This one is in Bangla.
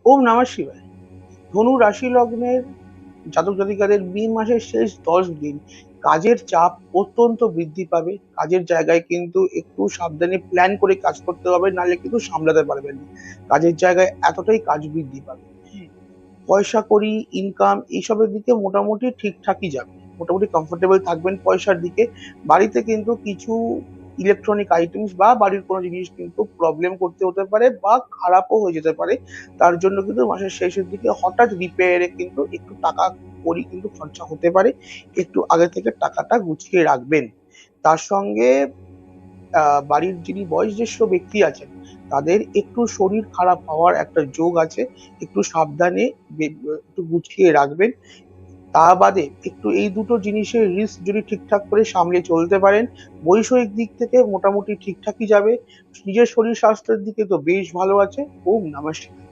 ওম নমঃ শিবায়। ধনু রাশি লগ্নের জাতক জাতিকাদের মে মাসের শেষ 10 দিন কাজের চাপ অত্যন্ত বৃদ্ধি পাবে। কাজের জায়গায় কিন্তু একটু সাবধানে প্ল্যান করে কাজ করতে হবে, নাহলে কিন্তু সামলাতে পারবেন না। কাজের জায়গায় এতটাই কাজ বৃদ্ধি পাবে। পয়সা কড়ি, ইনকাম এইসবের দিকে মোটামুটি ঠিকঠাকই যাবে, মোটামুটি কমফোর্টেবল থাকবেন পয়সার দিকে। বাড়িতে কিন্তু কিছু ইলেকট্রনিক আইটেমস বা বাড়ির কোনো জিনিস কিন্তু প্রবলেম করতে হতে পারে বা খারাপও হয়ে যেতে পারে। তার জন্য কিন্তু মাসের শেষের দিকে হঠাৎ রিপেয়ারে কিন্তু একটু টাকা কড়ি কিন্তু খরচা হতে পারে। একটু আগে থেকে টাকাটা গুছিয়ে রাখবেন। তার সঙ্গে বাড়ির যিনি বয়োজ্যেষ্ঠ ব্যক্তি আছেন তাদের একটু শরীর খারাপ হওয়ার একটা যোগ আছে। একটু সাবধানে একটু গুছিয়ে রাখবেন। তা বাদে একটু এই দুটো জিনিসের রিস্ক যদি ঠিকঠাক করে সামলে চলতে পারেন, বৈষয়িক দিক থেকে মোটামুটি ঠিকঠাকই যাবে। নিজের শরীর স্বাস্থ্যের দিকে তো বেশ ভালো আছে। ওম নমঃ শিবায়।